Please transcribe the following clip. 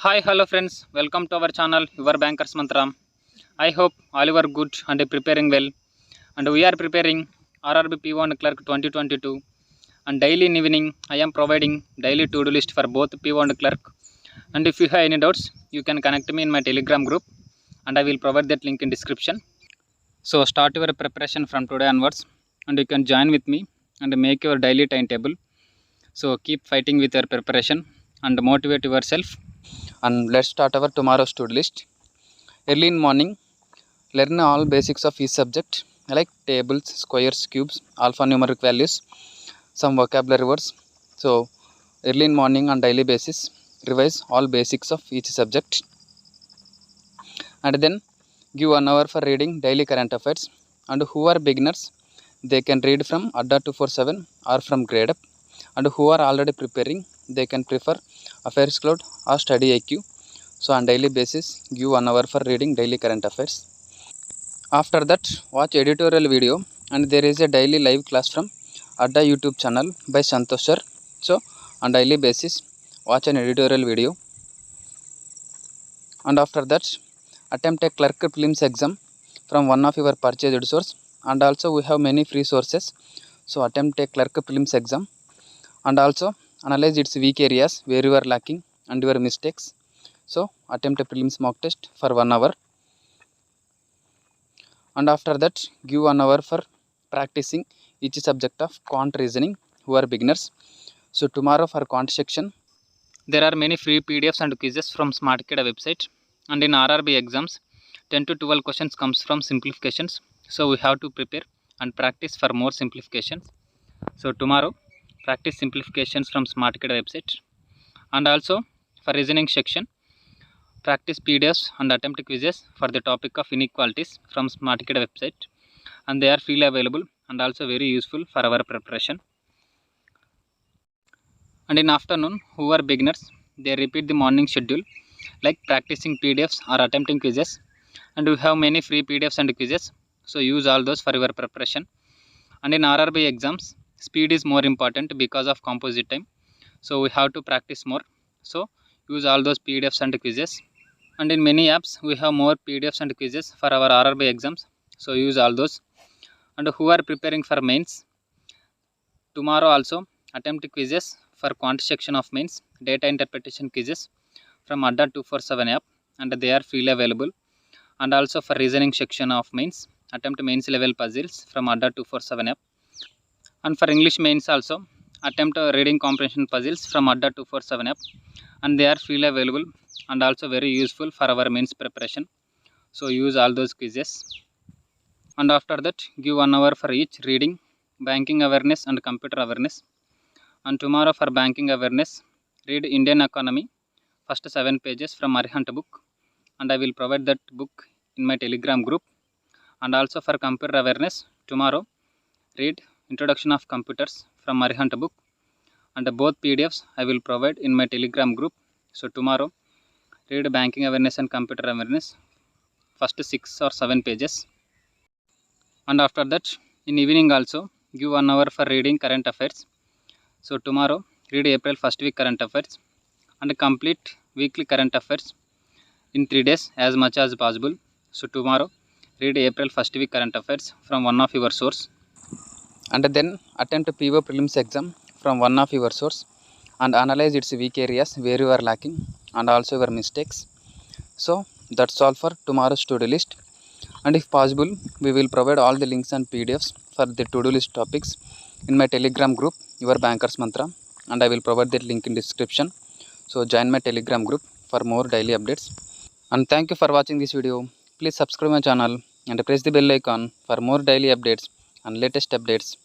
Hi, hello friends. Welcome to our channel, Your Bankers Mantra. I hope all you are good and preparing well. And we are preparing RRB PO Clerk 2022. And daily in evening, I am providing daily to-do list for both PO and Clerk. And if you have any doubts, you can connect me in my Telegram group, and I will provide that link in description. So start your preparation from today onwards, and you can join with me and make your daily timetable. So keep fighting with your preparation and motivate yourself. And let's start our tomorrow's to-do list. Early in morning, learn all basics of each subject like tables, squares, cubes, alphanumeric values, some vocabulary words. So early in morning on daily basis, revise all basics of each subject, and then give 1 hour for reading daily current affairs. And who are beginners, they can read from Adda 247 or from Grade Up. And who are already preparing, they can prefer Affairs Cloud or Study IQ. So on daily basis, give 1 hour for reading daily current affairs. After that, watch editorial video, and there is a daily live class from Adda YouTube channel by Santosh sir. So on daily basis, watch an editorial video. And after that, attempt a clerk prelims exam from one of your purchased source. And also we have many free sources. So attempt a clerk prelims exam, and also analyze its weak areas where you are lacking and your mistakes. So attempt a prelims mock test for 1 hour. And after that, give 1 hour for practicing each subject of quant reasoning who are beginners. So tomorrow for quant section, there are many free PDFs and quizzes from SmartKid website. And in RRB exams, 10 to 12 questions comes from simplifications. So we have to prepare and practice for more simplifications. So tomorrow, practice simplifications from SmartKid website. And also for reasoning section, practice PDFs and attempt quizzes for the topic of inequalities from SmartKid website, and they are freely available and also very useful for our preparation. And in afternoon, who are beginners, they repeat the morning schedule like practicing PDFs or attempting quizzes, and we have many free PDFs and quizzes, so use all those for your preparation. And in RRB exams, speed is more important because of composite time, so we have to practice more, so use all those PDFs and quizzes. And in many apps, we have more PDFs and quizzes for our RRB exams, so use all those. And who are preparing for mains, tomorrow also attempt quizzes for quant section of mains, data interpretation quizzes from Adda 247 app, and they are freely available. And also for reasoning section of mains, attempt mains level puzzles from Adda 247 app. And for English mains also, attempt reading comprehension puzzles from Adda 247 app, and they are freely available and also very useful for our mains preparation, so use all those quizzes. And after that, give 1 hour for each reading banking awareness and computer awareness. And tomorrow for banking awareness, read Indian economy first 7 pages from Arihant book, and I will provide that book in my Telegram group. And also for computer awareness, tomorrow read introduction of computers from Arihant book, and both PDFs I will provide in my Telegram group. So tomorrow read banking awareness and computer awareness first 6 or 7 pages. And after that, in evening also give 1 hour for reading current affairs. So tomorrow read April first week current affairs and complete weekly current affairs in 3 days as much as possible. So tomorrow read April first week current affairs from one of your source, and then attempt PO prelims exam from one of your source and analyze its weak areas where you are lacking and also your mistakes. So that's all for tomorrow's to-do list, and if possible we will provide all the links and PDFs for the to-do list topics in my Telegram group, Your Bankers Mantra, and I will provide that link in description. So join my Telegram group for more daily updates. And thank you for watching this video. Please subscribe my channel and press the bell icon for more daily updates and latest updates.